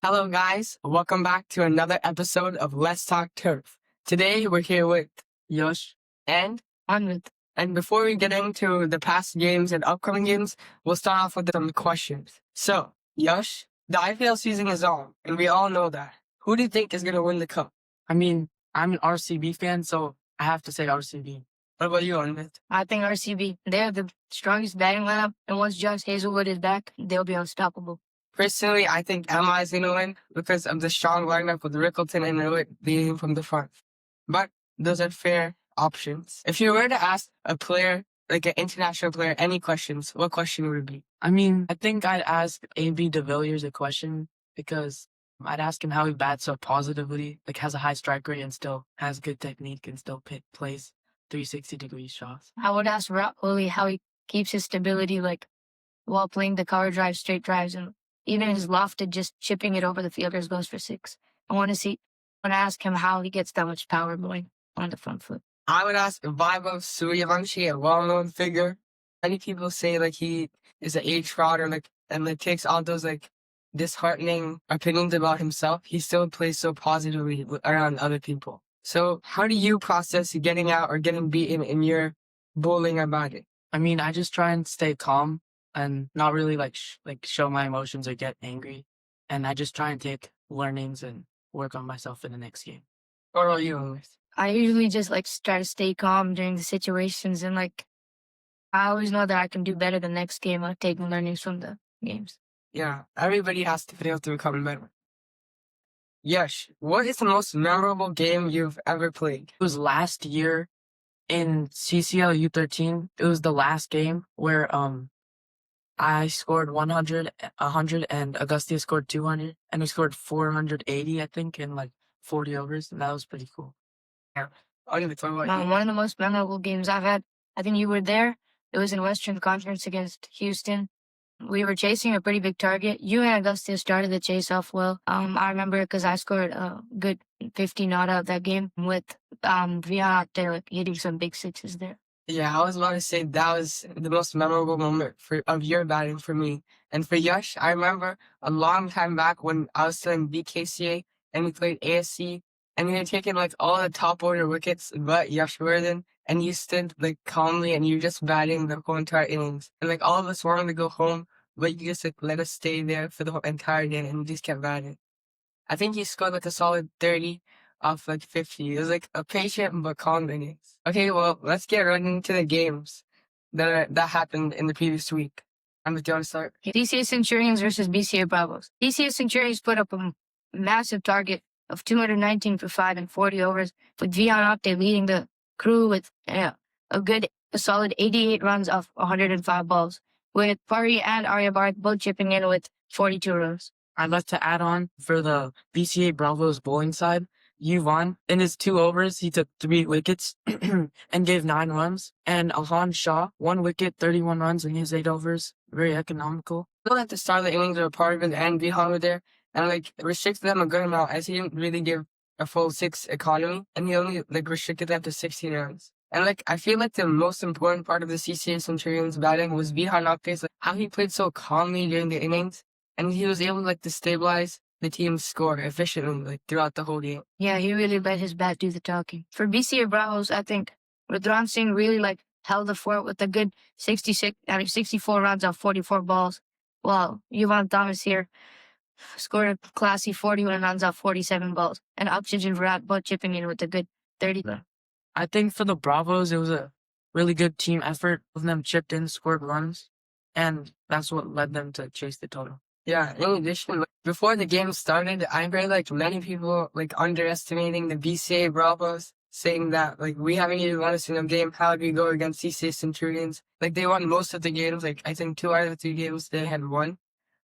Hello, guys. Welcome back to another episode of Let's Talk Turf. Today, we're here with Yash and Anvith. And before we get into the past games and upcoming games, we'll start off with some questions. So, Yash, the IPL season is on, and we all know that. Who do you think is going to win the cup? I mean, I'm an RCB fan, so I have to say RCB. What about you, Anvith? I think RCB, they have the strongest batting lineup, and once Josh Hazelwood is back, they'll be unstoppable. Personally, I think MI is going to win because of the strong lineup with Rickleton and Lewitt leading from the front. But those are fair options. If you were to ask a player, like an international player, any questions, what question would it be? I mean, I think I'd ask AB de Villiers a question because I'd ask him how he bats so positively, like has a high strike rate and still has good technique and still plays 360-degree shots. I would ask Kohli how he keeps his stability, like while playing the cover drive, straight drives, and even his lofted, just chipping it over the fielders goes for 6. I want to ask him how he gets that much power going on the front foot. I would ask Vaibhav Suryavanshi, a well-known figure. Many people say like he is an age fraud or and takes all those like disheartening opinions about himself. He still plays so positively around other people. So how do you process getting out or getting beaten in your bowling or batting? I mean, I just try and stay calm and not really show my emotions or get angry. And I just try and take learnings and work on myself in the next game. What about you, Anvith? I usually just try to stay calm during the situations, and I always know that I can do better the next game, taking learnings from the games. Yeah, everybody has to fail to become better. Yash, what is the most memorable game you've ever played? It was last year in CCL U13. It was the last game where I scored 100, and Agustia scored 200, and we scored 480, I think, in 40 overs, and that was pretty cool. Yeah. One of the most memorable games I've had, I think you were there. It was in Western Conference against Houston. We were chasing a pretty big target. You and Agustia started the chase off well. I remember because I scored a good 50 not out that game with Vian hitting some big sixes there. Yeah, I was about to say that was the most memorable moment of your batting for me. And for Yash, I remember a long time back when I was still in BKCA and we played ASC and we had taken all the top order wickets but Yashvardhan, and you stood calmly and you were just batting the whole entire innings. And all of us wanted to go home, but you just let us stay there for the whole entire day and we just kept batting. I think you scored a solid 30 off 50. It was a patient but calm innings. Okay, well, let's get right into the games that happened in the previous week. Anvith, do you want to start? DCA Centurions versus BCA Bravos. DCA Centurions put up a massive target of 219 for 5 and 40 overs, with Vian leading the crew with a solid 88 runs off 105 balls, with Pari and Aryabharth both chipping in with 42 runs. I'd like to add on for the BCA Bravos bowling side. Yuvan, in his 2 overs, he took 3 wickets and gave 9 runs. And Alhan Shah, 1 wicket, 31 runs in his 8 overs. Very economical. I feel like the start of the innings were part of it, and Vihan were there, and restricted them a good amount as he didn't really give a full 6 economy, and he only restricted them to 16 runs. And I feel like the most important part of the CCA Centurions batting was Vihan how he played so calmly during the innings, and he was able to stabilize the team's score efficiently throughout the whole game. Yeah, he really let his bat do the talking. For BCA Bravos, I think Rudran Singh really held the fort with a good 64 runs off 44 balls, while VarunThomas here scored a classy 41 runs off 47 balls, and Oxygen Virat both chipping in with a good 30. I think for the Bravos, it was a really good team effort. Of them chipped in, scored runs, and that's what led them to chase the total. Yeah, in addition, before the game started, I heard many people underestimating the BCA Bravos, saying that we haven't even won a single game. How did we go against CCA Centurions? They won most of the games. I think 2 out of the 3 games they had won,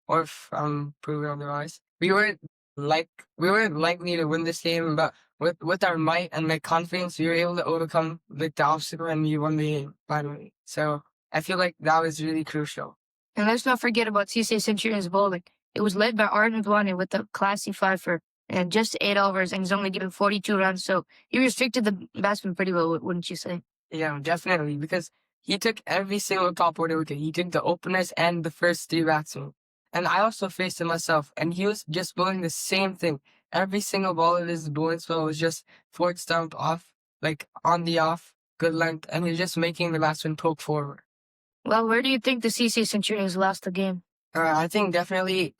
or if I'm proven otherwise. We weren't likely to win this game, but with our might and confidence, we were able to overcome the obstacle and we won the game finally. So I feel like that was really crucial. And let's not forget about CCA Centurions bowling. It was led by Arden Dwani with a classy 5 for just 8 overs, and he's only given 42 runs. So he restricted the batsman pretty well, wouldn't you say? Yeah, definitely, because he took every single top order wicket. He took the openers and the first 3 batsmen. And I also faced him myself, and he was just bowling the same thing. Every single ball of his bowling spell was just forward stomp off, like on the off, good length, and he's just making the batsman poke forward. Well, where do you think the CC Centurions lost the game? I think definitely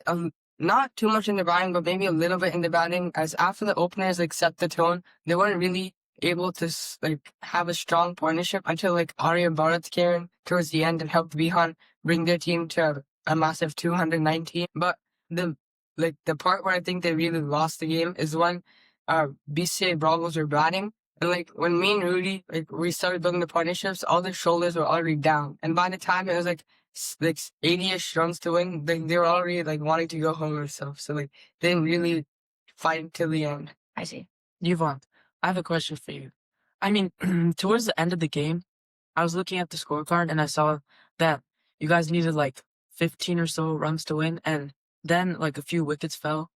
not too much in the batting, but maybe a little bit in the batting. As after the openers like set the tone, they weren't really able to like have a strong partnership until like Arya Bharat came in towards the end and helped Vihan bring their team to a massive 219. But the part where I think they really lost the game is when BCA Bravos were batting. And like when me and Rudy we started building the partnerships, all their shoulders were already down. And by the time it was like 80-ish runs to win, they were already like wanting to go home or stuff. So like they didn't really fight till the end. I see. Yuvan, I have a question for you. I mean, towards the end of the game, I was looking at the scorecard and I saw that you guys needed like 15 or so runs to win, and then like a few wickets fell,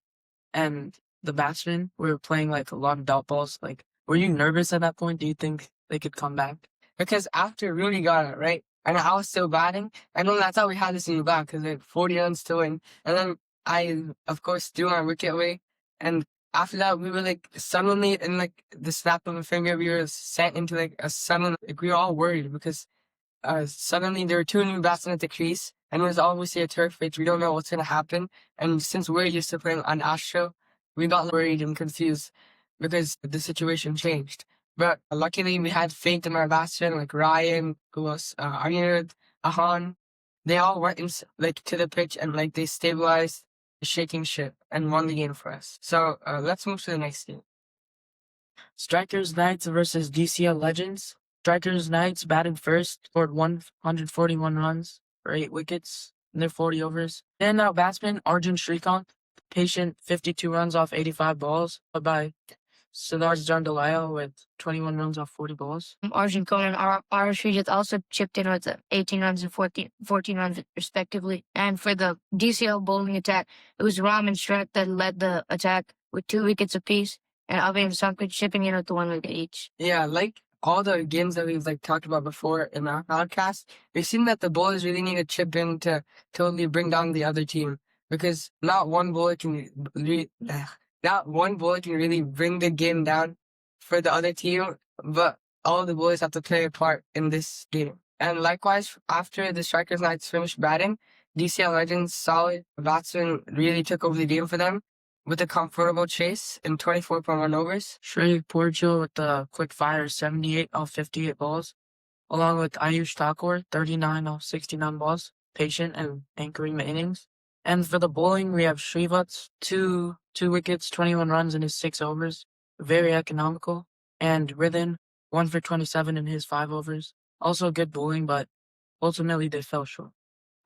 and the batsmen were playing like a lot of dot balls. Like, were you nervous at that point? Do you think they could come back? Because after Rudy got it, right? And I was still batting, and then I thought we had this in the back because like 40 runs to win. And then I, of course, threw my wicket away. And after that, we were like suddenly, in like the snap of a finger, we were sent into like a sudden, like we were all worried because suddenly there were two new batsmen at the crease, and it was obviously a turf pitch. We don't know what's going to happen. And since we're used to playing on Astro, we got worried and confused because the situation changed. But luckily, we had faith in our batsmen, like Ryan, who was Anirudh, Ahan. They all went like to the pitch and like they stabilized the shaking ship and won the game for us. So let's move to the next game. Strikers Knights versus DCL Legends. Strikers Knights batted first, scored 141 runs for 8 wickets in their 40 overs. Standout batsman Arjun Shrikant, patient 52 runs off 85 balls, followed by Siddharth Jandalaya with 21 runs off 40 balls. Arjun Cohen and Srijit also chipped in with 18 runs and 14 runs respectively. And for the DCL bowling attack, it was Ram and Shret that led the attack with 2 wickets apiece, and Abe and Sankar chipping in with 1 wicket each. Yeah, like all the games that we've like talked about before in our podcast, we've seen that the bowlers really need to chip in to totally bring down the other team, because not one bowler can really bring the game down for the other team, but all the bowlers have to play a part in this game. And likewise, after the Strikers Knights finished batting, DCL Legends' solid batsmen really took over the game for them with a comfortable chase in 24.1 overs. Shrey Porjo with the quick fire 78 off 58 balls, along with Ayush Thakur 39 off 69 balls, patient and anchoring the innings. And for the bowling, we have Shrivats, two wickets, 21 runs in his 6 overs, very economical. And Rithan, 1 for 27 in his 5 overs. Also good bowling, but ultimately they fell short.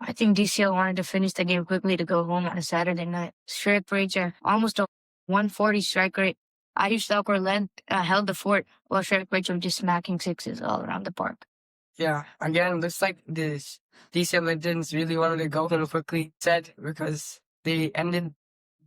I think DCL wanted to finish the game quickly to go home on a Saturday night. Strike rates are almost a 140 strike rate. Ayush Thakur held the fort, while strike rates were just smacking sixes all around the park. Yeah, again, looks like this DCL Legends really wanted to go home quickly, because they ended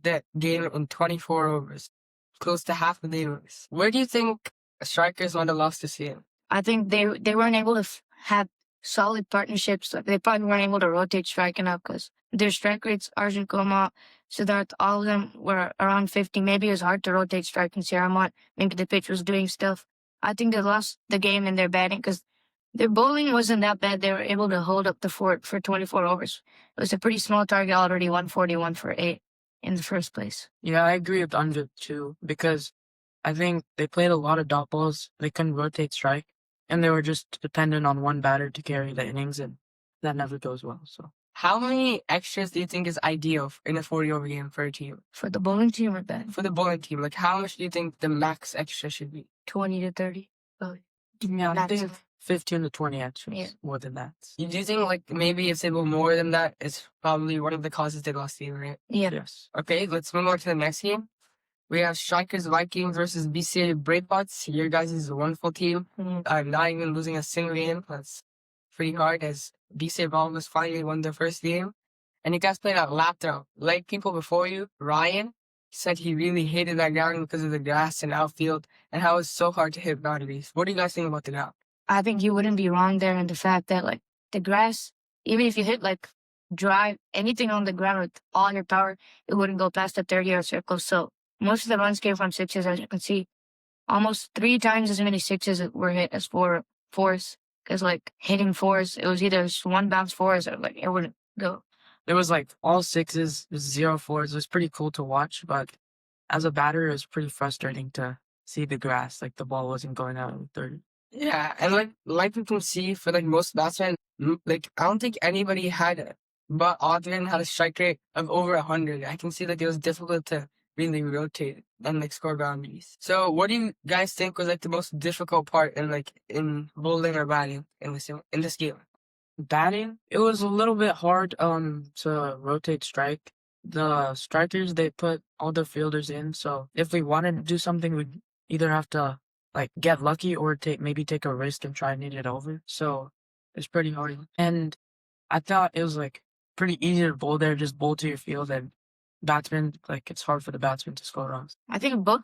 the game in 24 overs, close to half of the innings. Where do you think Strikers might have lost this game? I think they weren't able to have solid partnerships. They probably weren't able to rotate striking out because their strike rates, Arjun Kumar, Siddharth, all of them were around 50. Maybe it was hard to rotate striking Siramat. Maybe the pitch was doing stuff. I think they lost the game in their batting because their bowling wasn't that bad. They were able to hold up the fort for 24 overs. It was a pretty small target already, 141 for 8 in the first place. Yeah, I agree with Anvith too, because I think they played a lot of dot balls. They couldn't rotate strike, and they were just dependent on one batter to carry the innings, and that never goes well. So, how many extras do you think is ideal in a 40-over game for a team? For the bowling team or batting? For the bowling team, like how much do you think the max extra should be? 20 to 30. Yeah, I think 15 to 20 extras, more than that. Do you think like maybe if they were more than that, it's probably one of the causes they lost the game, right? Yeah. Yes. Okay, let's move on to the next game. We have Strikers Vikings versus BCA Bravehearts. Your guys' wonderful team. Not even losing a single game. That's pretty hard, as BCA Bravos finally won their first game. And you guys played out lap throw. Like people before you, Ryan said he really hated that ground because of the grass and outfield and how it's so hard to hit boundaries. What do you guys think about the ground? I think you wouldn't be wrong there in the fact that like the grass, even if you hit like drive anything on the ground with all your power, it wouldn't go past the 30-yard circle. So most of the runs came from sixes, as you can see. Almost 3 times as many sixes were hit as fours. Because like hitting fours, it was either one bounce fours or like it wouldn't go. There was like all sixes, 0 fours. It was pretty cool to watch, but as a batter, it was pretty frustrating to see the grass. Like the ball wasn't going out in the third. Yeah, and like we can see for like most batsmen, like I don't think anybody had it, but Adrian had a strike rate of over 100. I can see that it was difficult to really rotate and like score boundaries. So what do you guys think was like the most difficult part in bowling or batting in this game? Batting, it was a little bit hard to rotate strike. The strikers, they put all the fielders in, so if we wanted to do something, we'd either have to like get lucky or maybe take a risk and try and hit it over. So it's pretty hard. And I thought it was like pretty easy to bowl there, just bowl to your field, and batsmen, like it's hard for the batsmen to score runs. I think both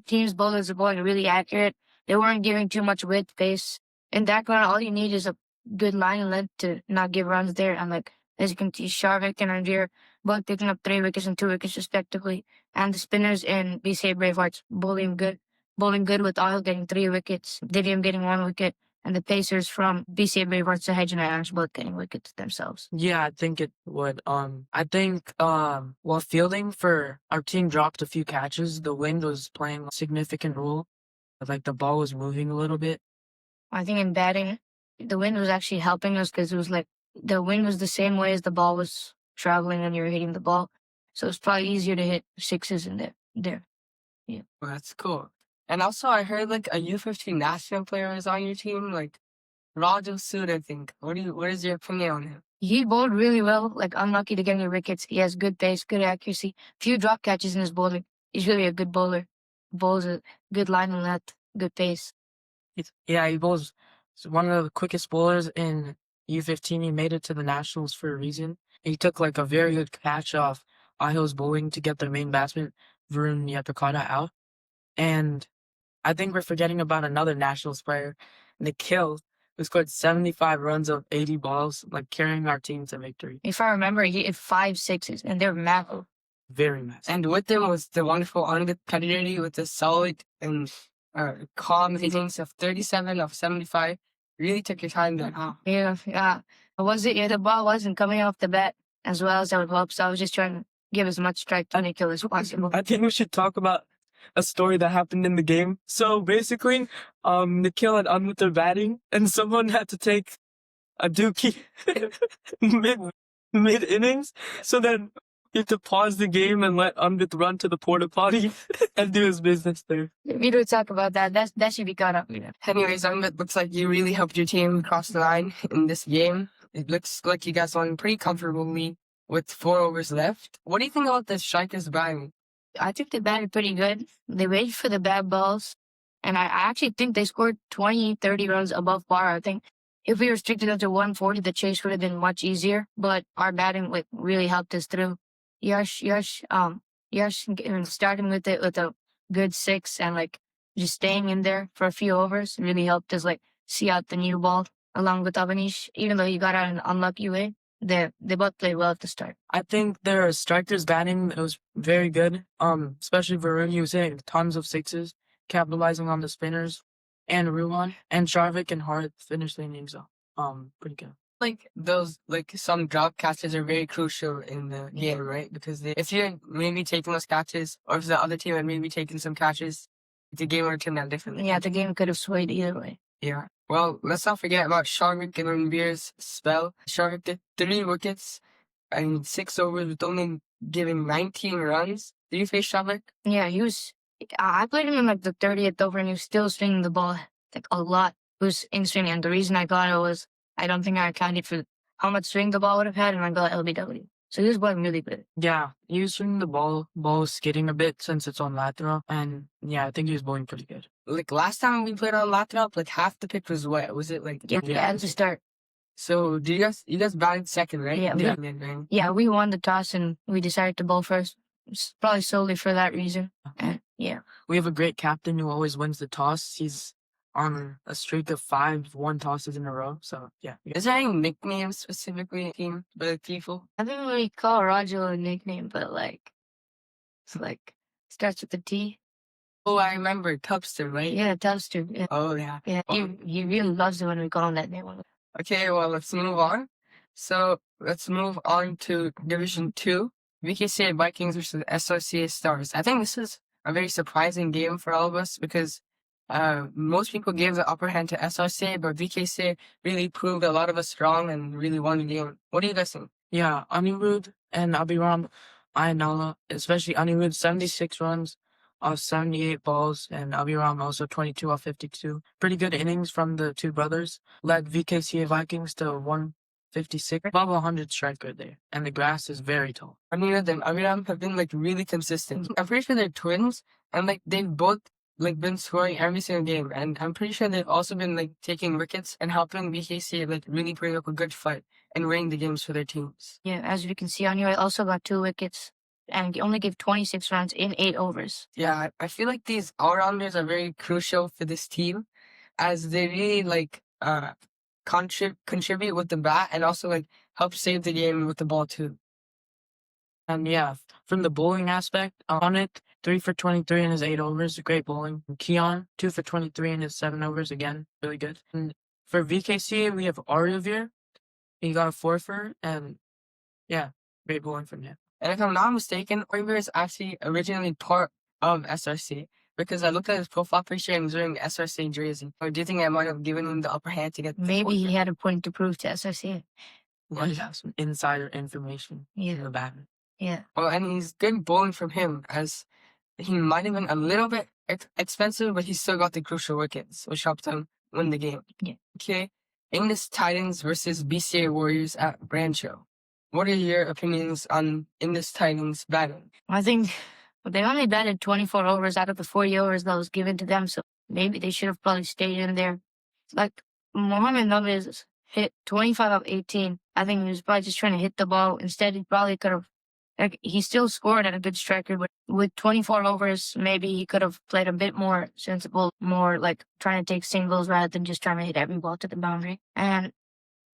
teams' bowlers are bowling really accurate. They weren't giving too much width, pace. In that ground, all you need is a good line and length to not give runs there. And like as you can see, Sharvik and Anvith both picking up 3 wickets and 2 wickets respectively. And the spinners in BCA Bravehearts bowling good with Oil getting 3 wickets, Divium getting 1 wicket, and the Pacers from BCA Bravehearts, Sahaj and Ash both getting wickets themselves. Yeah, I think it would. I think while fielding for our team dropped a few catches, the wind was playing a significant role. Like the ball was moving a little bit. I think in batting, the wind was actually helping us because it was like the wind was the same way as the ball was traveling when you were hitting the ball. So it's probably easier to hit sixes in there. Yeah. Well, that's cool. And also, I heard like a U15 national player is on your team, like Raju Sood, I think. What is your opinion on him? He bowled really well, like unlucky to get any wickets. He has good pace, good accuracy, few drop catches in his bowling. He's really a good bowler. Bowls a good line and length, good pace. He bowls one of the quickest bowlers in U15. He made it to the Nationals for a reason. He took like a very good catch off Ahil's bowling to get their main batsman, Varun out. And I think we're forgetting about another Nationals player, Nikhil, who scored 75 runs of 80 balls, like carrying our team to victory. If I remember, he hit 5 sixes, and they're massive. Very massive. And with them was the wonderful Anvith Peddireddy with a solid and calm hitings of 37 of 75. Really took your time there, huh? Yeah. The ball wasn't coming off the bat as well as I would hope, so I was just trying to give as much strike to Nikhil as possible. I think we should talk about a story that happened in the game. So basically, Nikhil and Anvith are batting, and someone had to take a dookie mid innings. So then you have to pause the game and let Anvith run to the porta potty and do his business there. We don't talk about that. That should be cut up. Anyways, Anvith, looks like you really helped your team cross the line in this game. It looks like you guys won pretty comfortably with 4 overs left. What do you think about the strikers batting? I think they batted pretty good. They waited for the bad balls. And I actually think they scored 20, 30 runs above par. I think if we restricted them to 140, the chase would have been much easier. But our batting really helped us through. Yash starting with a good 6 and just staying in there for a few overs really helped us see out the new ball along with Avanish. Even though he got out in an unlucky way, they both played well at the start. I think their strikers batting, it was very good. Especially Varun, he was hitting tons of 6s, capitalizing on the spinners, and Yuvan and Sharvik and Hart finished the innings pretty good. Some drop catches are very crucial in the game, right? Because if you're maybe taking those catches, or if the other team had maybe taken some catches, the game would have turned out differently. Yeah, the game could have swayed either way. Yeah. Well, let's not forget about Sharvik and Ranveer's spell. Sharvik did 3 wickets and 6 overs with only giving 19 runs. Did you face Sharvik? Yeah, he was. I played him in the 30th over, and he was still swinging the ball a lot. It was in swing, and the reason I got it was I don't think I accounted for how much swing the ball would have had, and I got LBW. So he was playing really good. Yeah, he was swinging the ball was skidding a bit since it's on lateral, and yeah, I think he was bowling pretty good. Last time we played on lateral, half the pitch was wet. Was it Yeah, at the start. So you guys batted second, right? Yeah, we won the toss and we decided to bowl first. Probably solely for that reason. And yeah. We have a great captain who always wins the toss. He's on a streak of 5 1 tosses in a row. So yeah. Is there any nicknames specifically team by the people? I didn't really call Roger a nickname, but it's starts with the T. Oh, I remember Tubster, right? Yeah, Tubster. Yeah. Oh yeah. Yeah, he really loves it when we call him that name. Okay, well, let's move on. So let's move on to Division 2, VKCA Vikings versus SRCA Stars. I think this is a very surprising game for all of us because most people gave the upper hand to SRCA, but VKCA really proved a lot of us wrong and really won the game. What do you guys think? Yeah, Anirudh and Abhiram Ayanala, especially Anirudh, 76 runs off 78 balls, and Abhiram also 22 off 52. Pretty good innings from the two brothers. Led VKCA Vikings to 156, above 100 strike rate there, and the grass is very tall. Anirudh and Abhiram have been really consistent. I'm pretty sure they're twins, and they've both been scoring every single game, and I'm pretty sure they've also been taking wickets and helping VKCA really putting up a good fight and winning the games for their teams. Yeah, as you can see, Anya also got 2 wickets and he only gave 26 runs in 8 overs. Yeah, I feel like these all-rounders are very crucial for this team as they really contribute with the bat and also help save the game with the ball too. And yeah, from the bowling aspect, on it, 3 for 23 in his 8 overs, great bowling. And Keon, 2 for 23 in his 7 overs, again, really good. And for VKC, we have Aryavir. He got a 4-fer, and yeah, great bowling from him. And if I'm not mistaken, Aryavir is actually originally part of SRC because I looked at his profile picture and he's wearing SRC jersey. Or do you think I might have given him the upper hand to get? Maybe he had a point to prove to SRC. Might have some insider information in the back. Yeah. Well, and he's good bowling from him as he might have been a little bit expensive, but he still got the crucial wickets, which helped him win the game. Yeah. Okay. English Titans versus BCA Warriors at Rancho. What are your opinions on English Titans batting? I think they only batted 24 overs out of the 40 overs that was given to them, so maybe they should have probably stayed in there. Mohamed Nabiz hit 25 of 18. I think he was probably just trying to hit the ball. Instead, he probably could have. He still scored at a good strike rate, but with 24 overs, maybe he could have played a bit more sensible, more trying to take singles rather than just trying to hit every ball to the boundary. And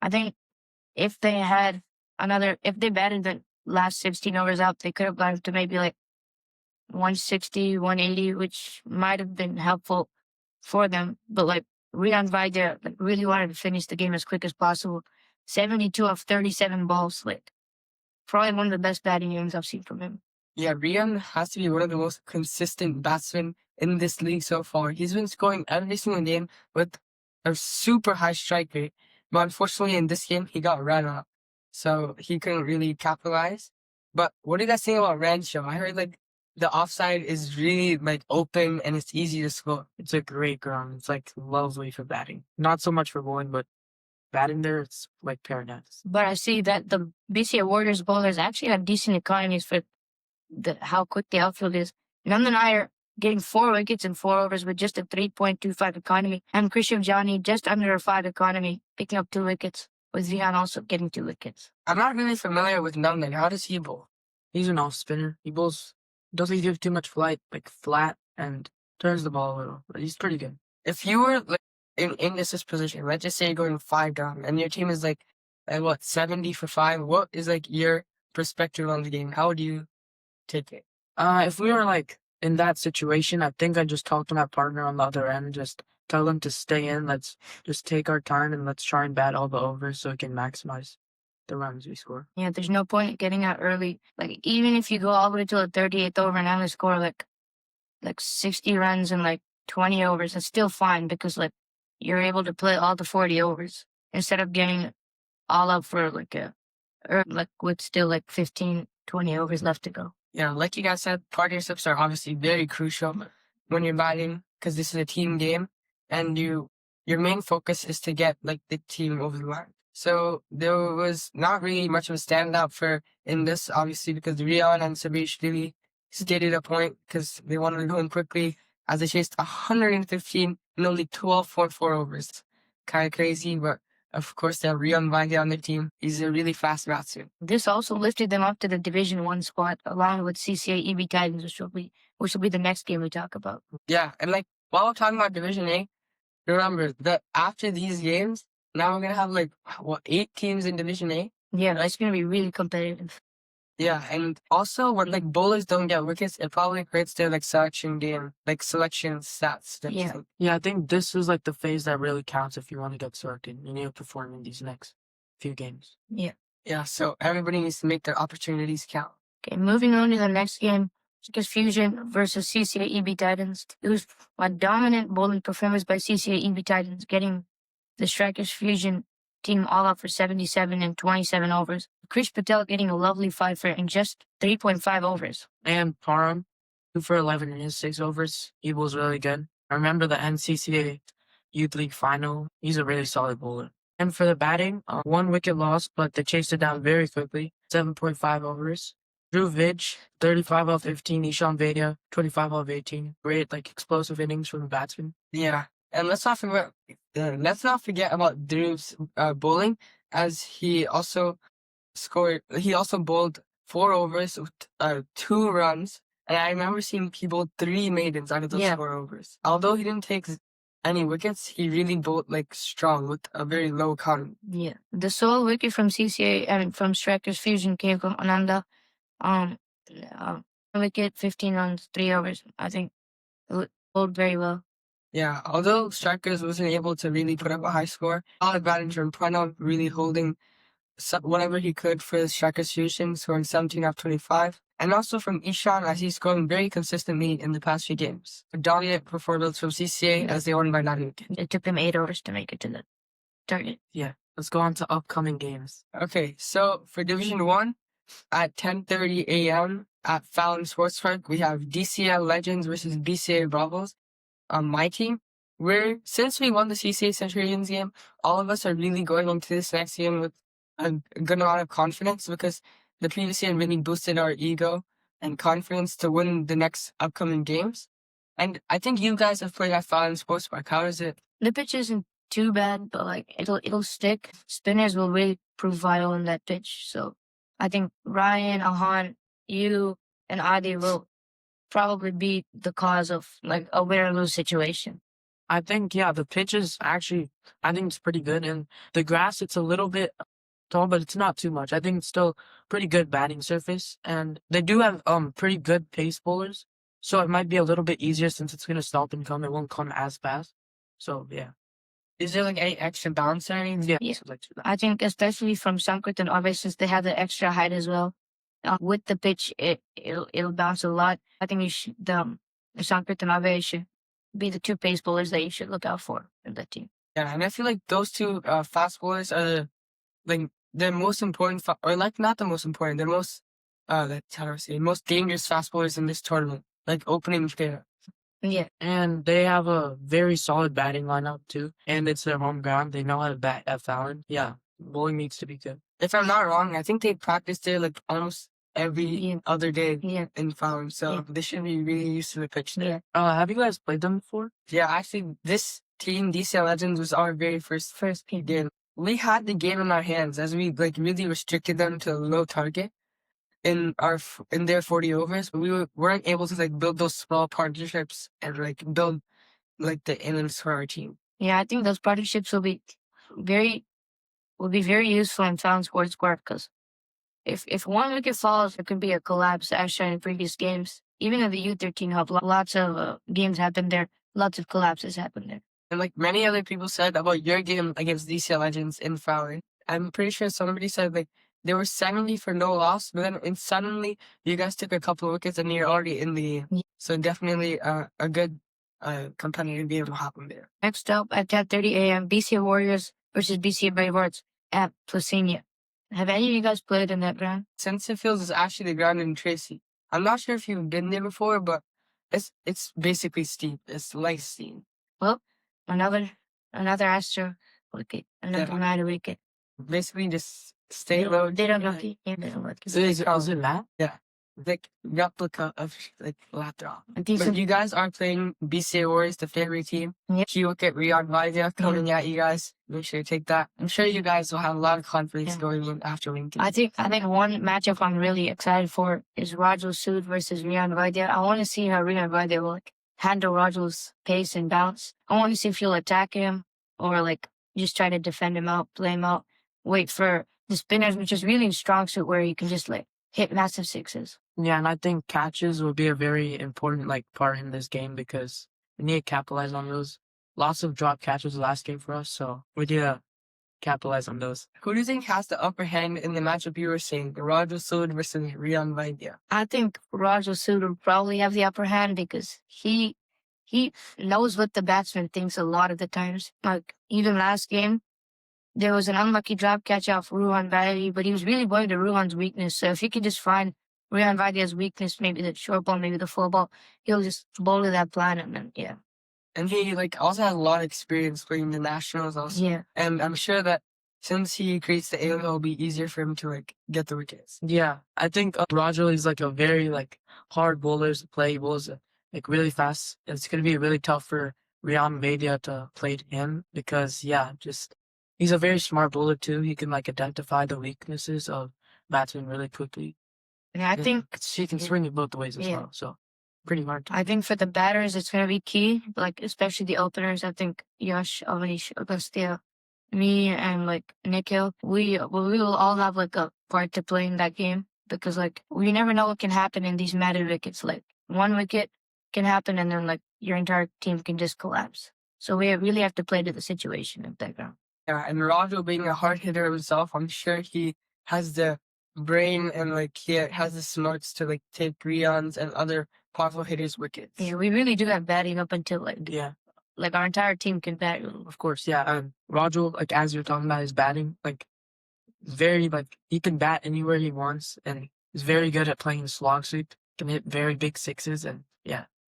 I think if they batted the last 16 overs out, they could have gone to maybe 160, 180, which might have been helpful for them. But Rian Vaidya really wanted to finish the game as quick as possible. 72 of 37 balls, probably one of the best batting games I've seen from him. Yeah, Rian has to be one of the most consistent batsmen in this league so far. He's been scoring every single game with a super high strike rate, but unfortunately in this game he got run out, so he couldn't really capitalize. But what do you guys think about Rancho? I heard the offside is really open and it's easy to score. It's a great ground. It's lovely for batting. Not so much for bowling, but batting there, it's paradise. But I see that the BCA Warriors bowlers actually have decent economies for how quick the outfield is. Nandan Iyer getting 4 wickets in 4 overs with just a 3.25 economy, and Krishav Jani just under a 5 economy, picking up 2 wickets, with Zihan also getting 2 wickets. I'm not really familiar with Nandan. How does he bowl? He's an off spinner. He bowls, doesn't give too much flight, flat, and turns the ball a little. But he's pretty good. If you were in this position, let's just say you're going 5 down, and your team is 70 for 5. What is your perspective on the game? How would you take it? If we were in that situation, I think I'd just talk to my partner on the other end, just tell them to stay in. Let's just take our time and let's try and bat all the overs so we can maximize the runs we score. Yeah, there's no point getting out early. Even if you go all the way to the 38th over and only score 60 runs in 20 overs, it's still fine because you're able to play all the 40 overs instead of getting all up for with still 15, 20 overs left to go. Yeah, like you guys said, partnerships are obviously very crucial when you're batting because this is a team game and your main focus is to get the team over the line. So there was not really much of a standout in this, obviously, because Rian and Sabish really stated a point because they wanted to go in quickly as they chased 115 in only 12.4 overs. Kind of crazy, but of course they have Rian Vaidya on their team. He's a really fast batsman. This also lifted them up to the Division 1 squad along with CCA EB Titans, which will be the next game we talk about. Yeah, and while we're talking about Division A, remember that after these games, now we're gonna have like what 8 teams in Division A. Yeah, it's gonna be really competitive. Yeah, and also when like bowlers don't get wickets, it probably hurts their like selection game, like selection stats. Yeah. Yeah, I think this is like the phase that really counts if you want to get selected. You need to perform in these next few games. Yeah. Yeah, so everybody needs to make their opportunities count. Okay, moving on to the next game. Strikers Fusion versus CCA EB Titans. It was a dominant bowling performance by CCA EB Titans, getting the Strikers Fusion team all out for 77 and 27 overs. Krish Patel getting a lovely 5 for in just 3.5 overs. And Param, 2 for 11 in his 6 overs. He was really good. I remember the NCCA Youth League final. He's a really solid bowler. And for the batting, 1 wicket lost, but they chased it down very quickly. 7.5 overs. Drew Vidge, 35 off 15. Ishan Vaidya, 25 off 18. Great, like, explosive innings from the batsman. Yeah, and let's not forget about Drew's bowling, as he also bowled 4 overs with 2 runs, and I remember seeing he bowled 3 maidens out of those 4 overs. Although he didn't take any wickets, he really bowled like strong with a very low count. Yeah, the sole wicket from CCA and from Strikers Fusion came from Ananda. Wicket, 15 runs, 3 overs. I think it bowled very well. Yeah, although Strikers wasn't able to really put up a high score, solid batting from Pranav, really holding whatever he could for the Strikers Fusion, scoring 17 off 25. And also from Ishan, as he's scoring very consistently in the past few games. A dominant performance from CCA as they won by 9 wickets. It took them 8 overs to make it to the target. Yeah, let's go on to upcoming games. Okay, so for Division 1, at 10:30 a.m. at Fallon Sports Park, we have DCL Legends versus BCA Bravos. My team, since we won the CCA Centurions game, all of us are really going into this next game with a good amount of confidence, because the previous year really boosted our ego and confidence to win the next upcoming games. And I think you guys have played at Fallon Sports Park. How is it? The pitch isn't too bad, but like it'll stick. Spinners will really prove vital in that pitch. So I think Ryan, Ahan, you, and Adi will probably be the cause of like a win or lose situation. I think, yeah, the pitch is actually, I think it's pretty good. And the grass, it's a little bit tall, but it's not too much. I think it's still pretty good batting surface. And they do have pretty good pace bowlers. So it might be a little bit easier since it's going to stop and come. It won't come as fast. So, yeah. Is there like any extra bounce or anything? Yeah. I think especially from Sankrit and Ave, since they have the extra height as well. With the pitch, it'll bounce a lot. I think the Sankrit and Ave should be the 2 pace bowlers that you should look out for in that team. Yeah, and I feel like those 2 fast bowlers are like the most important, or like not the most important, the most most dangerous fast bowlers in this tournament, like opening pair. Yeah. And they have a very solid batting lineup too. And it's their home ground. They know how to bat at Fallon. Yeah, bowling needs to be good. If I'm not wrong, I think they practice there like almost every other day in Fallon. So they should be really used to the pitch there. Have you guys played them before? Yeah, actually, this team, DCL Legends, was our very first game. We had the game in our hands as we like really restricted them to a low target in their 40 overs, but we weren't able to like build those small partnerships and like build like the innings for our team. Yeah, I think those partnerships will be very useful in Fallon Sports Park, because if 1 wicket falls, it could be a collapse, as shown in previous games. Even in the U13 hub, lots of games happen there. Lots of collapses happen there. And like many other people said about your game against DCL Legends in Fallon, I'm pretty sure somebody said like they were 70 for no loss, but then suddenly you guys took a couple of wickets and you're already in the game. Yeah. So definitely a good competitive game will happen there. Next up at 10:30 a.m., BCA Warriors versus BCA Bravehearts at Placinia. Have any of you guys played in that ground? Sensor Fields is actually the ground in Tracy. I'm not sure if you've been there before, but it's basically steep. It's like steep. Well, another Astro wicket, another United wicket. Basically, just stay low. They don't know. Is it that? Yeah. Like replica of like Lathrop. But you guys are playing BCA Warriors, the favorite team. Yep. Key wicket Riyadh Vaidya coming at you guys. Make sure you take that. I'm sure you guys will have a lot of confidence going in after winning. I think one matchup I'm really excited for is Rajul Sood versus Riyadh Vaidya. I want to see how Riyadh Vaidya will handle Roger's pace and bounce. I want to see if you'll attack him or like just try to defend him out, play him out, wait for the spinners, which is really a strong suit where you can just like hit massive sixes. Yeah, and I think catches will be a very important like part in this game because we need to capitalize on those. Lots of drop catches last game for us, so we need to capitalize on those. Who do you think has the upper hand in the matchup you were saying, Roger Sood versus Rian Vaidya? I think Roger Sood will probably have the upper hand because he knows what the batsman thinks a lot of the times. Like even last game, there was an unlucky drop catch off Ruhan Vaidya, but he was really going to Ruhan's weakness. So if he could just find Ruhan Vaidya's weakness, maybe the short ball, maybe the full ball, he'll just bowl to that plan and then yeah. And he like also has a lot of experience playing the nationals also. Yeah. And I'm sure that since he creates the aim, it'll be easier for him to like get the wickets. Yeah, I think Roger is like a very like hard bowler to play. He bowls like really fast. It's gonna be really tough for Rian Vaidya to play to him because just he's a very smart bowler too. He can like identify the weaknesses of batsmen really quickly. And I think he can swing it both ways as well. So pretty hard. I think for the batters, it's going to be key, like especially the openers. I think Yash, Avanish, Agastya, me, and like Nikhil, we will all have like a part to play in that game because like we never know what can happen in these matted wickets. Like one wicket can happen and then like your entire team can just collapse. So we really have to play to the situation in that ground. Yeah, and Roger being a hard hitter himself, I'm sure he has the brain and like he has the smarts to like take Rian's and other powerful hitters' wickets. Yeah, we really do have batting up until like like our entire team can bat. Of course, yeah. Roger, like as you're talking about his batting, like very like he can bat anywhere he wants, and he's very good at playing the slog sweep. Can hit very big sixes, and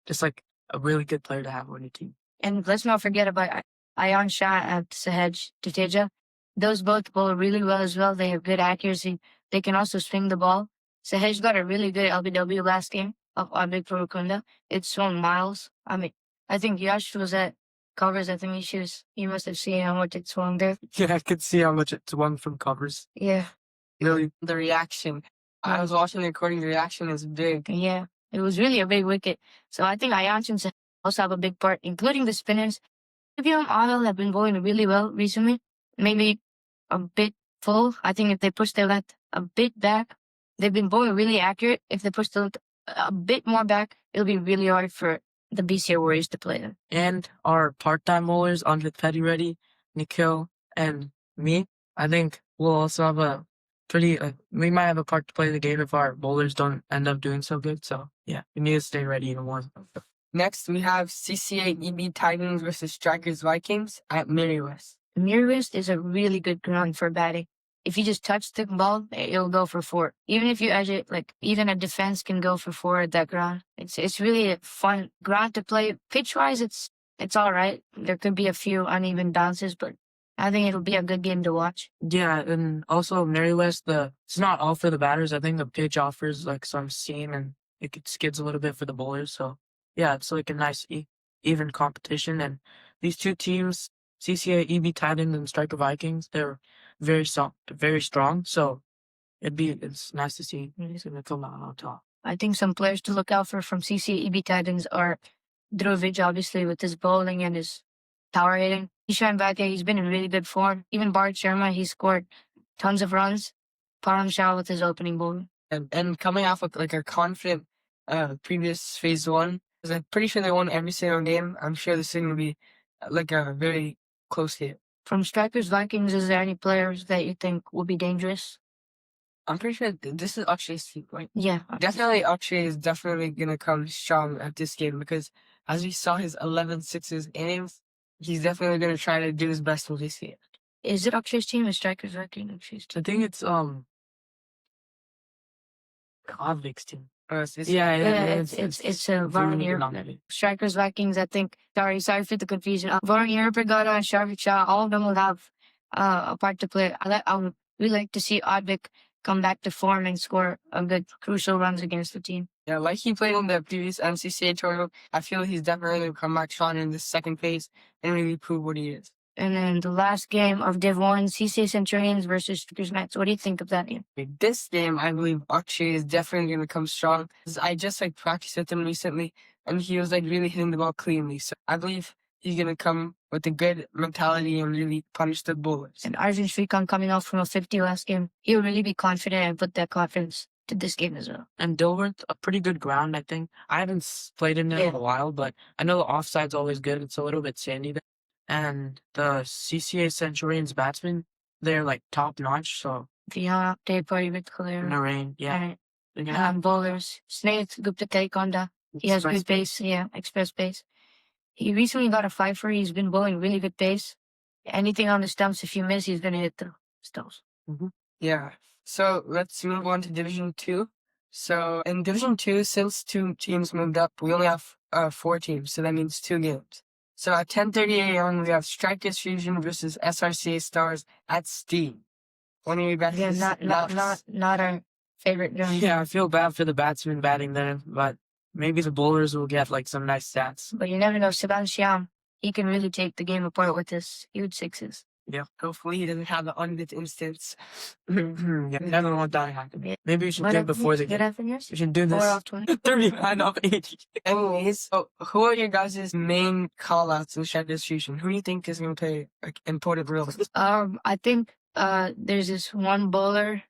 just like a really good player to have on your team. And let's not forget about Ayan Shah and Sahaj Jadeja. Those both bowl really well as well. They have good accuracy. They can also swing the ball. Sahaj got a really good LBW last game of Abhik Purukunda. It swung miles. I mean, I think Yash was at covers. I think he must have seen how much it swung there. Yeah, I could see how much it swung from covers. Yeah. Really? The reaction. I was watching the recording. The reaction is big. Yeah. It was really a big wicket. So I think Ayan and Sahaj also have a big part, including the spinners. Vivian Adel have been bowling really well recently. Maybe a bit full. I think if they push their left a bit back, they've been bowling really accurate. If they push the left a bit more back, it'll be really hard for the BCA Warriors to play them. And our part-time bowlers, Anvith, Peddireddy, Nikhil, and me, I think we'll also have a pretty, we might have a part to play in the game if our bowlers don't end up doing so good. So, yeah, we need to stay ready even more. Next, we have CCA EB Titans versus Strikers Vikings at Miri West. Miri West is a really good ground for batting. If you just touch the ball, it'll go for 4. Even if you edge it, like even a defense can go for 4 at that ground. It's really a fun ground to play. Pitch wise, it's all right. There could be a few uneven bounces, but I think it'll be a good game to watch. Yeah, and also Miri West, it's not all for the batters. I think the pitch offers like some seam and it skids a little bit for the bowlers. So yeah, it's like a nice even competition. And these two teams, CCA EB Titans and Striker Vikings, they're very strong. So it's nice to see he's gonna come out on top. I think some players to look out for from CCA EB Titans are Dhruvaj, obviously, with his bowling and his power hitting. Ishan Bhatia, he's been in really good form. Even Bharat Sharma, he scored tons of runs. Param Shah with his opening bowling. And coming off of like a confident previous phase 1, because I'm pretty sure they won every single game. I'm sure this is going to be like a very close hit. From Strikers Vikings, is there any players that you think will be dangerous? I'm pretty sure this is Akshay's team, right? Yeah. Definitely Akshay is definitely going to come strong at this game because as we saw his 11 sixes innings, he's definitely going to try to do his best with this game. Is it Akshay's team or Strikers Vikings? Akshay's team? I think it's Convict's team. It's Varun. Strikers Vikings, I think. Sorry for the confusion. Varun Brigada and Sharvik Shah, all of them will have a part to play. I would really like to see Advik come back to form and score a good crucial runs against the team. Yeah, like he played in the previous MCCA tournament, I feel he's definitely going to come back strong in the second phase and really prove what he is. And then the last game of Div 1, CCA Centurions versus Strikers Mets. What do you think of that game? This game, I believe Akshay is definitely going to come strong. I just practiced with him recently. and he was like really hitting the ball cleanly. So I believe he's gonna come with a good mentality and really punish the bowlers. And Arjun Shrikant coming off from a 50 last game, he'll really be confident and put that confidence to this game as well. And Dilworth, a pretty good ground, I think. I haven't played in it in a while, but I know the offside's always good. It's a little bit sandy there. And the CCA Centurions batsmen, they're like top notch. So Yeah, they party with in Clear. the rain, yeah. And bowlers, Snaith, Gupta Kaikonda. He has good pace, express pace. He recently got a 5-4. He's been bowling really good pace. Anything on the stumps, if you miss, he's going to hit the stumps. Yeah. So let's move on to Division 2. So in Division 2, since 2 teams moved up, we only have 4 teams. So that means 2 games. So at 10:30 a.m., we have Strikers Fusion versus SRCA Stars at Steam. One of your best. Yeah, not our favorite game. Yeah, I feel bad for the batsmen batting there, but maybe the bowlers will get like some nice stats. But you never know. Sivan Shyam, he can really take the game apart with his huge sixes. Yeah. Hopefully he doesn't have the Anvith instance. Yeah, never want that to happen. Yeah. Maybe we should do it before the Good game. afternoon. We should do 4 this. off 20. 39 off 80. Anyways, so who are your guys' main call-outs in Strikers Fusion? Who do you think is going to play an important role? I think there's this one bowler,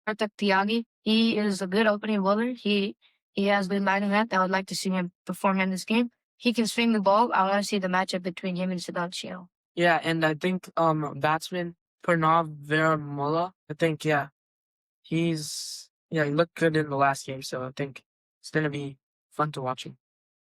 Karthik Tyagi. He is a good opening bowler. He has good line event. I would like to see him perform in this game. He can swing the ball. I want to see the matchup between him and Siddharth Shiel. Yeah, and I think batsman Pranav Veramola, I think, he looked good in the last game, so I think it's going to be fun to watch him.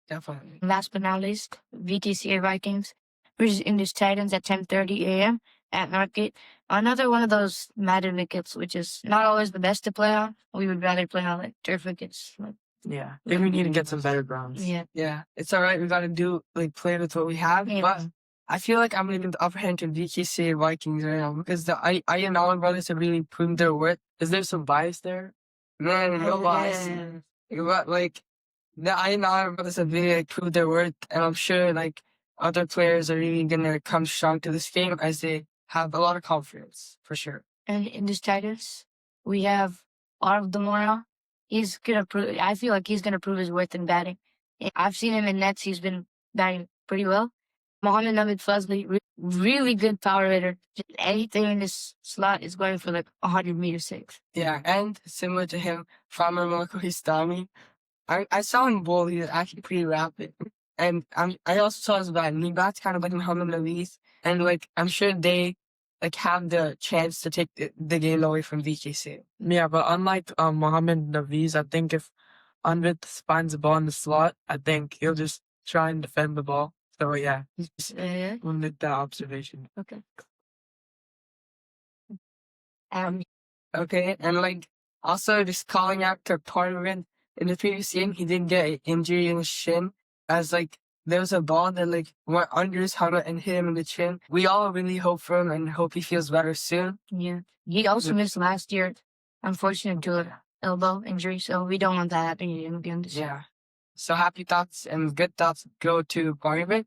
Definitely. Last but not least, VTCA Vikings versus English Titans at 10:30 a.m. at Northgate. Another one of those matted wickets, which is not always the best to play on. We would rather play on like turf wickets. Yeah, I think we need to get some better grounds. Yeah. It's all right. We got to do play with what we have, but I feel like I'm going to give the upper hand to VTCA Vikings right now because the Ayanawa brothers have really proved their worth. Is there some bias there? No bias. But the Ayanawa brothers have really proved their worth, and I'm sure other players are really going to come strong to this game as they have a lot of confidence, for sure. And in this Titans, we have Arv Demora. He's gonna prove. I feel like he's gonna prove his worth in batting. I've seen him in nets. He's been batting pretty well. Mohammed Navid Fazli, really good power hitter. Just anything in this slot is going for 100-meter six. Yeah, and similar to him, Farmer Marco Histami. I saw him bowl. He was actually pretty rapid. And I also saw his bat. And he bats kind of like Mohammed Navid. And I'm sure they have the chance to take the game away from VKC. Yeah, but unlike Mohammed Naviz, I think if Anvith finds the ball in the slot, I think he'll just try and defend the ball. So yeah, we'll make that observation. Okay. Okay, and also just calling out to Parliament in the previous game, he did get an injury in his shin as there was a ball that went under his helmet and hit him in the chin. We all really hope for him and hope he feels better soon. Yeah. He also missed last year, unfortunately, to an elbow injury, so we don't want that happening again this year. Yeah. So happy thoughts and good thoughts go to Parliament.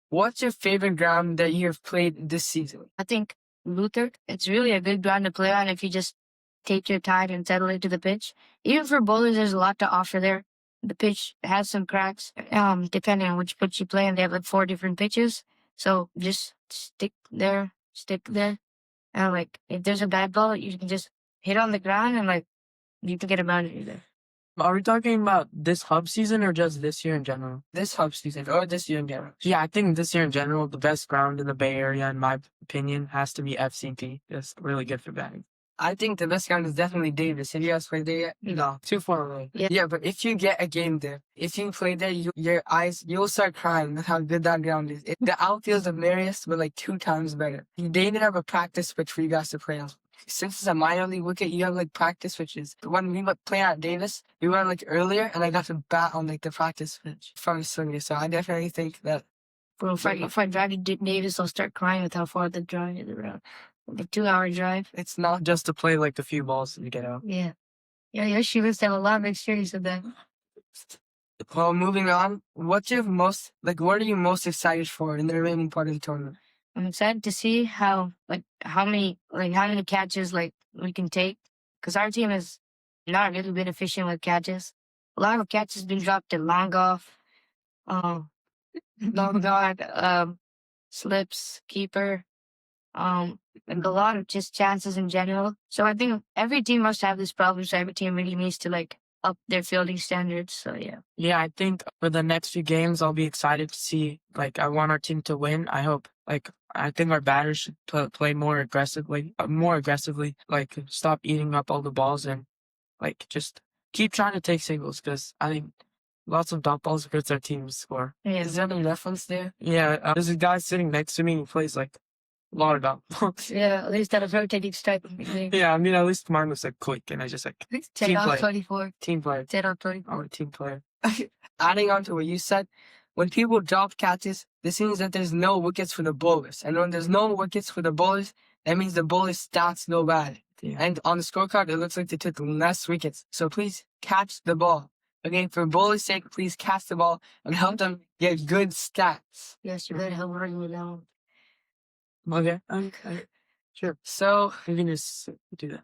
What's your favorite ground that you have played this season? I think Luther, it's really a good ground to play on if you just take your time and settle into the pitch. Even for bowlers, there's a lot to offer there. The pitch has some cracks, depending on which pitch you play, and they have 4 different pitches. So just stick there. And if there's a bad ball, you can just hit on the ground and you can get a boundary there. Are we talking about this hub season or just this year in general? This hub season or this year in general? Yeah, I think this year in general, the best ground in the Bay Area, in my opinion, has to be FCT. It's really good for batting. I think the best ground is definitely Davis. Have you guys played there yet? No, too far away. Yeah, but if you get a game there, if you play there, you'll start crying with how good that ground is. The outfield's the merriest, but 2 times better. They even have a practice pitch for you guys to play on. Since it's a minor league wicket, you have practice pitches. When we play at Davis, we went earlier, and I got to bat on the practice pitch from Sunday. So I definitely think that. Bro, if I drive to Davis, I'll start crying with how far the drive is around. The 2-hour drive. It's not just to play a few balls and get out. Yeah. Yeah, she must have a lot of experience with that. Well, moving on, what are you most excited for in the remaining part of the tournament? I'm excited to see how many catches we can take, because our team has not really been efficient with catches. A lot of catches been dropped at long off, long guard, slips, keeper, and a lot of just chances in general. So I think every team must have this problem. So every team really needs to like up their fielding standards. So yeah. Yeah, I think for the next few games, I'll be excited to see. Like, I want our team to win. I hope. Like, I think our batters should play more aggressively. Like, stop eating up all the balls and like just keep trying to take singles because I think lots of dot balls hurts our team's score. Yeah. Is there any reference there? Yeah, there's a guy sitting next to me who plays like a lot of dot balls. Yeah, at least that a rotating strike. Yeah, I mean, at least mine was like quick and I just like 10 team out player. 24. Team player. 10 out 24. I'm a team player. Adding on to what you said, when people drop catches, this means that there's no wickets for the bowlers. And when there's no wickets for the bowlers, that means the bowlers' stats go bad. Yeah. And on the scorecard, it looks like they took less wickets. So please catch the ball. Okay, for bowlers' sake, please catch the ball and help them get good stats. Yes, you better help running it down. Okay. Sure. So We can just do that.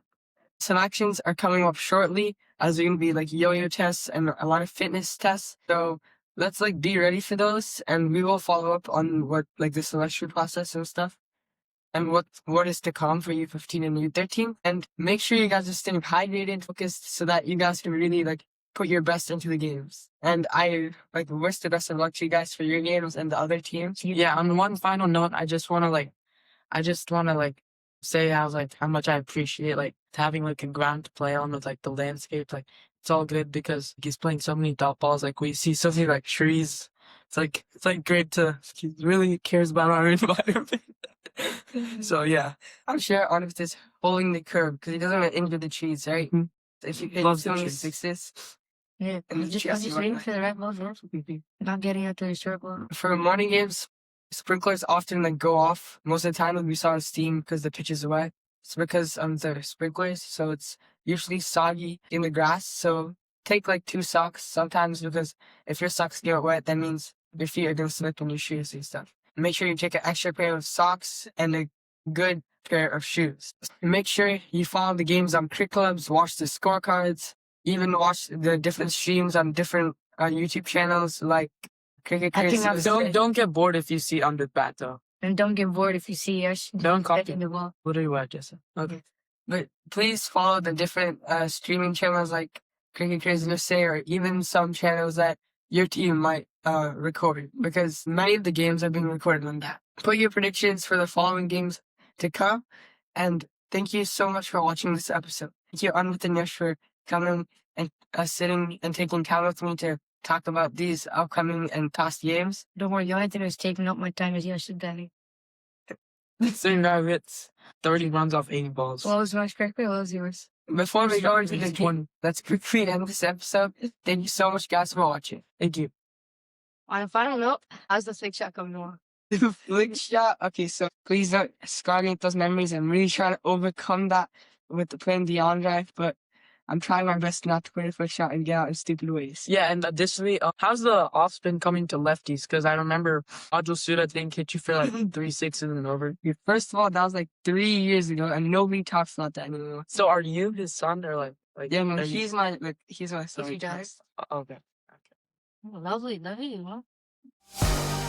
selections are coming up shortly, as they're gonna be like yo-yo tests and a lot of fitness tests. So let's like be ready for those, and we will follow up on what like the selection process and stuff, and what is to come for U15 and U13. And make sure you guys are staying hydrated, focused, so that you guys can really like put your best into the games. And I like wish the best of luck to you guys for your games and the other teams. Yeah. On one final note, I just want to say how much I appreciate like having like a ground to play on with like the landscape. Like it's all good because he's playing so many dot balls. Like we see so many like trees. It's like great to he really cares about our environment. So yeah, I'm sure Anvith is holding the curve because he doesn't want to injure the trees, right? Mhm. If you hit Loves the so many trees. sixes. Yeah, And I'm the just chest waiting right for the right balls. Not getting out to the circle. For morning games, sprinklers often like go off. Most of the time, like, we saw steam because the pitch is wet. It's because the sprinklers, so it's usually soggy in the grass. So take like 2 socks sometimes, because if your socks get wet, that means your feet are gonna slip in your shoes and stuff. Make sure you take an extra pair of socks and a good pair of shoes. Make sure you follow the games on Cricket Clubs, watch the scorecards, even watch the different streams on different YouTube channels like Cricket I think Craze. don't get bored if you see Anvith bat though. And don't get bored if you see Yash Don't copy. hitting the ball. What are you at, Jessa? Okay. But please follow the different streaming channels like Cricket Craze USA, or even some channels that your team might record, because many of the games are being recorded on that. Put your predictions for the following games to come, and thank you so much for watching this episode. Thank you, Anvith and Yash, for coming and sitting and taking time with me to talk about these upcoming and past games. Don't worry, the only thing that's taking up my time is Yashvardhan. So now it's 30 runs off 80 balls. What was my strike rate? What was yours? Before we go into the It's game, let's quickly end this episode. Thank you so much, guys, for watching. Thank you. On a final note, how's the flick shot coming along? Flick shot. Okay, so please don't scarring those memories. I'm really trying to overcome that with playing the on drive, but I'm trying my best not to play the flick shot and get out in stupid ways. Yeah, and additionally, how's the off spin coming to lefties? Because I remember Ajul Suda didn't hit you for like 3 sixes and over. First of all, that was like 3 years ago, and nobody talks about that anymore. So are you his son or like Yeah, man, are you- he's my son. If you die. Okay. Oh, lovely, huh?